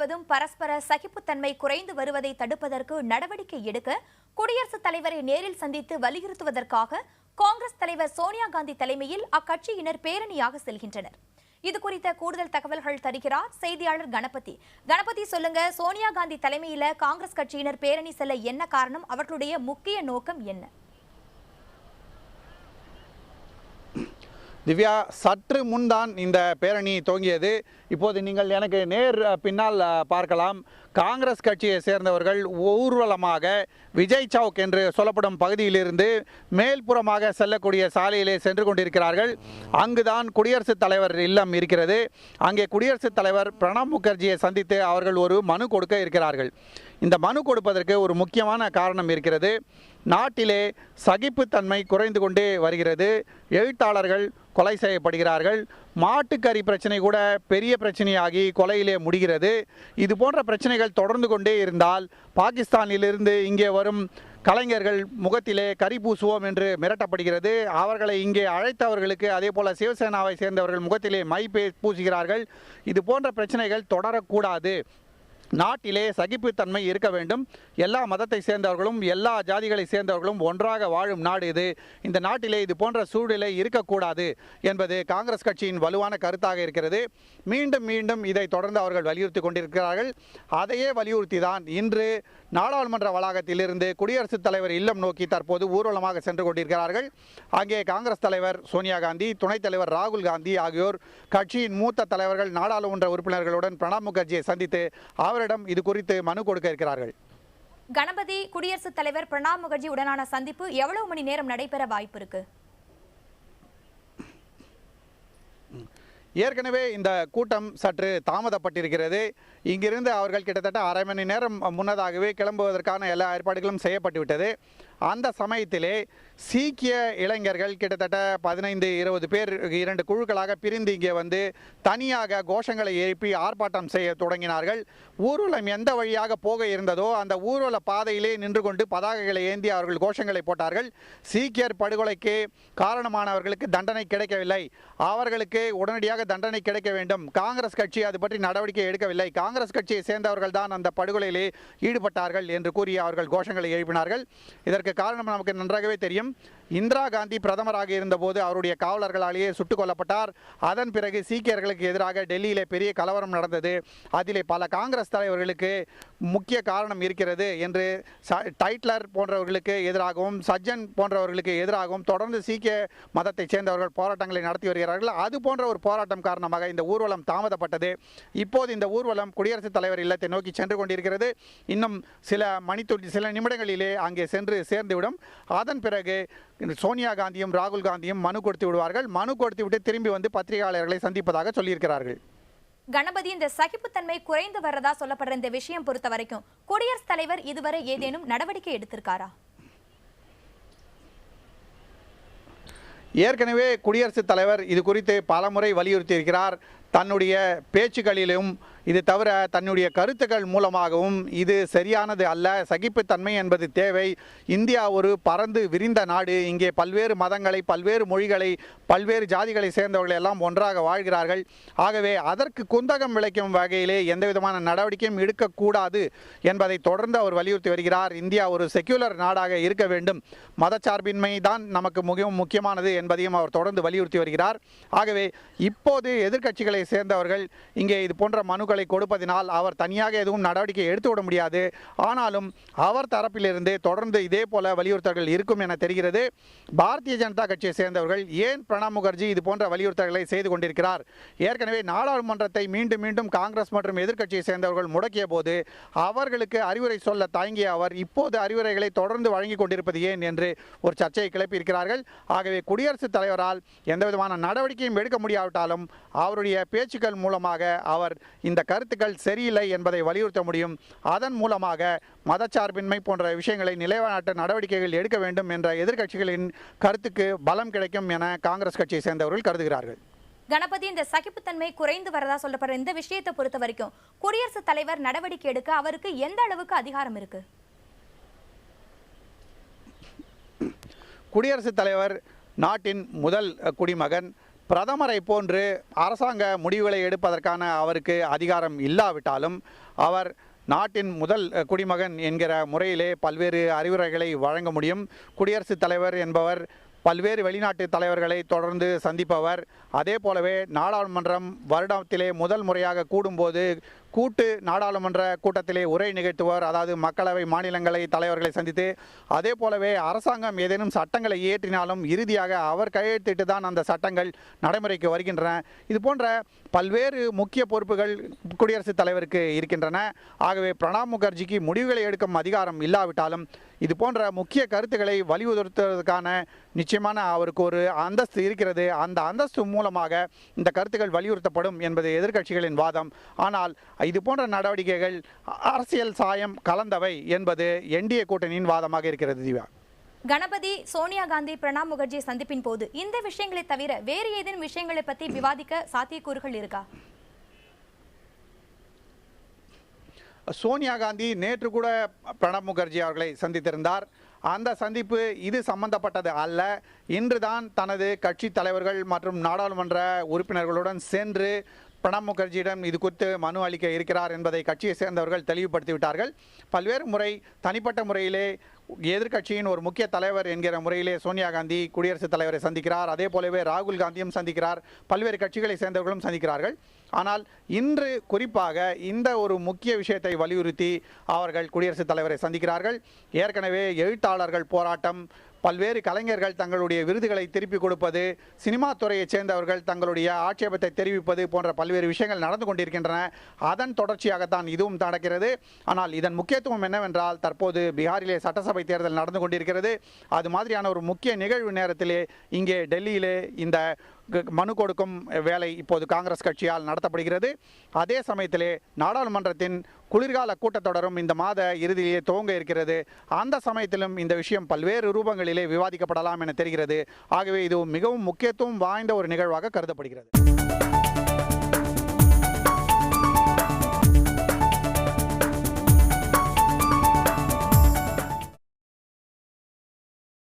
முழுவதும் பரஸ்பர சகிப்புத்தன்மை குறைந்து வருவதை தடுப்பதற்கு நடவடிக்கை எடுக்க குடியரசுத் தலைவரை நேரில் சந்தித்து வலியுறுத்துவதற்காக காங்கிரஸ் தலைவர் சோனியா காந்தி தலைமையில் அக்கட்சியினர் பேரணியாக செல்கின்றனர். இது குறித்த கூடுதல் தகவல்கள் தருகிறார் செய்தியாளர் கணபதி. கணபதி, சொல்லுங்க, சோனியா காந்தி தலைமையில காங்கிரஸ் கட்சியினர் பேரணி செல்ல என்ன காரணம்? அவர்களுடைய முக்கிய நோக்கம் என்ன? திவ்யா, சற்று முன்தான் இந்த பேரணி துவங்கியது. இப்போது நீங்கள் எனக்கு நேர் பின்னால் பார்க்கலாம். காங்கிரஸ் கட்சியை சேர்ந்தவர்கள் ஊர்வலமாக விஜய் சவுக் என்று சொல்லப்படும் பகுதியிலிருந்து மேல்புறமாக செல்லக்கூடிய சாலையிலே சென்று கொண்டிருக்கிறார்கள். அங்குதான் குடியரசுத் தலைவர் இல்லம் இருக்கிறது. அங்கே குடியரசுத் தலைவர் பிரணாப் முகர்ஜியை சந்தித்து அவர்கள் ஒரு மனு கொடுக்க இருக்கிறார்கள். இந்த மனு கொடுப்பதற்கு ஒரு முக்கியமான காரணம் இருக்கிறது. நாட்டிலே சகிப்புத்தன்மை குறைந்து கொண்டே வருகிறது. எழுத்தாளர்கள் கொலை செய்யப்படுகிறார்கள். மாட்டுக்கறி பிரச்சனை கூட பெரிய பிரச்சனையாகி கொலையிலே முடிகிறது. இது போன்ற பிரச்சனைகள் தொடர்ந்து கொண்டே இருந்தால் பாகிஸ்தானிலிருந்து இங்கே வரும் கலைஞர்கள் முகத்திலே கரி பூசுவோம் என்று மிரட்டப்படுகிறது. அவர்களை இங்கே அழைத்தவர்களுக்கு அதே போல சிவசேனாவை சேர்ந்தவர்கள் முகத்திலே மை பூசுகிறார்கள். இது போன்ற பிரச்சனைகள் தொடரக்கூடாது. நாட்டிலே சகிப்புத்தன்மை இருக்க வேண்டும். எல்லா மதத்தை சேர்ந்தவர்களும் எல்லா ஜாதிகளை சேர்ந்தவர்களும் ஒன்றாக வாழும் நாடு இது. இந்த நாட்டிலே இது போன்ற சூழ்நிலை இருக்கக்கூடாது என்பது காங்கிரஸ் கட்சியின் வலுவான கருத்தாக இருக்கிறது. மீண்டும் மீண்டும் இதை தொடர்ந்து அவர்கள் வலியுறுத்தி கொண்டிருக்கிறார்கள். அதையே வலியுறுத்தி தான் இன்று நாடாளுமன்ற வளாகத்திலிருந்து குடியரசுத் தலைவர் இல்லம் நோக்கி தற்போது ஊர்வலமாக சென்று கொண்டிருக்கிறார்கள். அங்கே காங்கிரஸ் தலைவர் சோனியா காந்தி, துணைத் தலைவர் ராகுல் காந்தி ஆகியோர் கட்சியின் மூத்த தலைவர்கள், நாடாளுமன்ற உறுப்பினர்களுடன் பிரணாப் முகர்ஜியை சந்தித்து அவரிடம் இது குறித்து மனு கொடுக்க இருக்கிறார்கள். கணபதி, குடியரசுத் தலைவர் பிரணாப் முகர்ஜி உடனான சந்திப்பு எவ்வளவு மணி நேரம் நடைபெற வாய்ப்பு இருக்கு? ஏற்கனவே இந்த கூட்டம் சற்று தாமதப்பட்டிருக்கிறது. இங்கிருந்து அவர்கள் கிட்டத்தட்ட அரை மணி நேரம் முன்னதாகவே கிளம்புவதற்கான எல்லா ஏற்பாடுகளும் செய்யப்பட்டுவிட்டது. அந்த சமயத்திலே சீக்கிய இளைஞர்கள் கிட்டத்தட்ட 15-20 பேர் 2 குழுக்களாக பிரிந்து இங்கே வந்து தனியாக கோஷங்களை எழுப்பி ஆர்ப்பாட்டம் செய்ய தொடங்கினார்கள். ஊர்வலம் எந்த வழியாக போக இருந்ததோ அந்த ஊர்வல பாதையிலே நின்று கொண்டு பதாகைகளை ஏந்தி அவர்கள் கோஷங்களை போட்டார்கள். சீக்கியர் படுகொலைக்கு காரணமானவர்களுக்கு தண்டனை கிடைக்கவில்லை, அவர்களுக்கு உடனடியாக தண்டனை கிடைக்க வேண்டும், காங்கிரஸ் கட்சி அது பற்றி நடவடிக்கை எடுக்கவில்லை, காங்கிரஸ் கட்சியை சேர்ந்தவர்கள் தான் அந்த படுகொலையிலே ஈடுபட்டார்கள் என்று கூறி அவர்கள் கோஷங்களை எழுப்பினார்கள். இதற்கு காரணம் நமக்கு நன்றாகவே தெரியும். இந்திரா காந்தி பிரதமராக இருந்தபோது அவருடைய காவலர்களாலேயே சுட்டுக் கொல்லப்பட்டார். அதன் பிறகு சீக்கியர்களுக்கு எதிராக டெல்லியிலே பெரிய கலவரம் நடந்தது. அதிலே பல காங்கிரஸ் தலைவர்களுக்கு முக்கிய காரணம் இருக்கிறது என்று டைட்லர் போன்றவர்களுக்கு எதிராகவும் சஜ்ஜன் போன்றவர்களுக்கு எதிராகவும் தொடர்ந்து சீக்கிய மதத்தைச் சேர்ந்தவர்கள் போராட்டங்களை நடத்தி வருகிறார்கள். அது போன்ற ஒரு போராட்டம் காரணமாக இந்த ஊர்வலம் தாமதப்பட்டது. இப்போது இந்த ஊர்வலம் குடியரசுத் தலைவர் இல்லத்தை நோக்கி சென்று கொண்டிருக்கிறது. இன்னும் சில நிமிடங்களிலே அங்கே சென்று சேர்ந்துவிடும். அதன் பிறகு சோனியா காந்தியும் ராகுல் காந்தியும் மனு கொடுத்து விடுவார்கள். மனு கொடுத்து விட்டு திரும்பி வந்து பத்திரிகையாளர்களை சந்திப்பதாக சொல்லியிருக்கிறார்கள். கணபதி, இந்த சகிப்புத்தன்மை குறைந்து வரதா சொல்லப்படுற இந்த விஷயம் பொறுத்த வரைக்கும் குடியரசுத் தலைவர் இதுவரை ஏதேனும் நடவடிக்கை எடுத்திருக்காரா? ஏற்கனவே குடியரசுத் தலைவர் இது குறித்து பலமுறை வலியுறுத்தியிருக்கிறார். தன்னுடைய பேச்சுக்களிலும் இது தவிர தன்னுடைய கருத்துக்கள் மூலமாகவும் இது சரியானது அல்ல, சகிப்புத்தன்மை என்பது தேவை, இந்தியா ஒரு பரந்து விரிந்த நாடு, இங்கே பல்வேறு மதங்களை, பல்வேறு மொழிகளை, பல்வேறு ஜாதிகளை சேர்ந்தவர்கள் எல்லாம் ஒன்றாக வாழ்கிறார்கள். ஆகவே அதற்கு குந்தகம் விளைக்கும் வகையிலே எந்த விதமான நடவடிக்கையும் எடுக்கக்கூடாது என்பதை தொடர்ந்து அவர் வலியுறுத்தி வருகிறார். இந்தியா ஒரு செக்யூலர் நாடாக இருக்க வேண்டும், மதச்சார்பின்மை தான் நமக்கு மிகவும் முக்கியமானது என்பதையும் அவர் தொடர்ந்து வலியுறுத்தி வருகிறார். ஆகவே இப்போது எதிர்க்கட்சிகளை சேர்ந்தவர்கள் இங்கே இது போன்ற மனுக்களை கொடுப்பதினால் அவர் தனியாக எதுவும் நடவடிக்கை எடுத்துவிட முடியாது. ஆனாலும் அவர் தரப்பிலிருந்து தொடர்ந்து இதே போல வலியுறுத்தல்கள் இருக்கும் என தெரிகிறது. பாரதிய ஜனதா கட்சியை சேர்ந்தவர்கள் ஏன் பிரணாப் முகர்ஜி இது போன்ற வலியுறுத்தல்களை செய்து கொண்டிருக்கிறார்? ஏற்கனவே நாடாளுமன்றத்தை மீண்டும் மீண்டும் காங்கிரஸ் மற்றும் எதிர்க்கட்சியை சேர்ந்தவர்கள் முடக்கிய போது அவர்களுக்கு அறிவுரை சொல்ல தயங்கிய அவர் இப்போது அறிவுரைகளை தொடர்ந்து வழங்கி கொண்டிருப்பது ஏன் என்று ஒரு சர்ச்சையை கிளப்பியிருக்கிறார்கள். ஆகவே குடியரசுத் தலைவரால் எந்தவிதமான நடவடிக்கையும் எடுக்க முடியாவிட்டாலும் அவருடைய பேச்சுக்கள் மூலமாக அவர் இந்த கருத்துக்கள் சரியில்லை என்பதை வலியுறுத்த முடியும். அதன் மூலமாக மதச்சார்பின்மை போன்ற விஷயங்களை நிலைநாட்ட நடவடிக்கைகள் எடுக்க வேண்டும் என்ற எதிர்க்கட்சிகளின் கருத்துக்கு பலம் கிடைக்கும் என காங்கிரஸ் கட்சியை சேர்ந்தவர்கள் கருதுகிறார்கள். கணபதி, இந்த சகிப்புத்தன்மை குறைந்து வரதா சொல்லப்படுற இந்த விஷயத்தை பொறுத்த வரைக்கும் குடியரசுத் தலைவர் நடவடிக்கை எடுக்க அவருக்கு எந்த அளவுக்கு அதிகாரம் இருக்கு? குடியரசுத் தலைவர் நாட்டின் முதல் குடிமகன், பிரதமரை போன்று அரசாங்க முடிவுகளை எடுப்பதற்கான அவருக்கு அதிகாரம் இல்லாவிட்டாலும் அவர் நாட்டின் முதல் குடிமகன் என்கிற முறையிலே பல்வேறு அறிவுரைகளை வழங்க முடியும். குடியரசுத் தலைவர் என்பவர் பல்வேறு வெளிநாட்டு தலைவர்களை தொடர்ந்து சந்திப்பவர். அதே போலவே நாடாளுமன்றம் வருடத்திலே முதல் முறையாக கூடும்போது கூட்டு நாடாளுமன்ற கூட்டத்திலே உரை நிகழ்த்துவர். அதாவது மக்களவை மாநிலங்களை தலைவர்களை சந்தித்து, அதே போலவே அரசாங்கம் ஏதேனும் சட்டங்களை இயற்றினாலும் இறுதியாக அவர் கையெழுத்திட்டு தான் அந்த சட்டங்கள் நடைமுறைக்கு வருகின்றன. இது போன்ற பல்வேறு முக்கிய பொறுப்புகள் குடியரசுத் தலைவருக்கு இருக்கின்றன. ஆகவே பிரணாப் முகர்ஜிக்கு முடிவுகளை எடுக்கும் அதிகாரம் இல்லாவிட்டாலும் இது போன்ற முக்கிய கருத்துக்களை வலியுறுத்துவதற்கான நிச்சயமான அவருக்கு ஒரு அந்தஸ்து இருக்கிறது. அந்த அந்தஸ்து மூலமாக இந்த கருத்துக்கள் வலியுறுத்தப்படும் என்பது எதிர்க்கட்சிகளின் வாதம். ஆனால் இது போன்ற நடவடிக்கைகள் அரசியல் சாயம் கலந்தவை என்பது என்டிஏ கூட்டணியின் வாதமாக இருக்கிறது. திவ்யா, கணபதி, சோனியா காந்தி, பிரணாப் முகர்ஜி சந்திப்பின் போது இந்த விஷயங்களை தவிர வேறு ஏதேனும் விஷயங்களை பற்றி விவாதிக்க சாத்தியக்கூறுகள் இருக்கா? சோனியா காந்தி நேற்று கூட பிரணாப் முகர்ஜி அவர்களை சந்தித்திருந்தார். அந்த சந்திப்பு இது சம்பந்தப்பட்டது அல்ல. இன்றுதான் தனது கட்சி தலைவர்கள் மற்றும் நாடாளுமன்ற உறுப்பினர்களுடன் சென்று பிரணாப் முகர்ஜியிடம் இது குறித்து மனு அளிக்க இருக்கிறார் என்பதை கட்சியை சேர்ந்தவர்கள் தெளிவுபடுத்திவிட்டார்கள். பல்வேறு முறை தனிப்பட்ட முறையிலே எதிர்க்கட்சியின் ஒரு முக்கிய தலைவர் என்கிற முறையிலே சோனியா காந்தி குடியரசுத் தலைவரை சந்திக்கிறார். அதே போலவே ராகுல் காந்தியும் சந்திக்கிறார். பல்வேறு கட்சிகளை சேர்ந்தவர்களும் சந்திக்கிறார்கள். ஆனால் இன்று குறிப்பாக இந்த ஒரு முக்கிய விஷயத்தை வலியுறுத்தி அவர்கள் குடியரசுத் தலைவரை சந்திக்கிறார்கள். ஏற்கனவே எழுத்தாளர்கள் போராட்டம், பல்வேறு கலைஞர்கள் தங்களுடைய விருதுகளை திருப்பி கொடுப்பது, சினிமா துறையைச் சேர்ந்தவர்கள் தங்களுடைய ஆட்சேபத்தை தெரிவிப்பது போன்ற பல்வேறு விஷயங்கள் நடந்து கொண்டிருக்கின்றன. அதன் தொடர்ச்சியாகத்தான் இதுவும் நடக்கிறது. ஆனால் இதன் முக்கியத்துவம் என்னவென்றால், தற்போது பீகாரிலே சட்டசபை தேர்தல் நடந்து கொண்டிருக்கிறது. அது மாதிரியான ஒரு முக்கிய நிகழ்வு நேரத்திலே இங்கே டெல்லியிலே இந்த மனு கொடுக்கும் வேலை இப்போது காங்கிரஸ் கட்சியால் நடத்தப்படுகிறது. அதே சமயத்திலே நாடாளுமன்றத்தின் குளிர்கால கூட்டத்தொடரும் இந்த மாத இறுதியிலே துவங்க இருக்கிறது. அந்த சமயத்திலும் இந்த விஷயம் பல்வேறு ரூபங்களிலே விவாதிக்கப்படலாம் என தெரிகிறது. ஆகவே இது மிகவும் முக்கியத்துவம் வாய்ந்த ஒரு நிகழ்வாக கருதப்படுகிறது.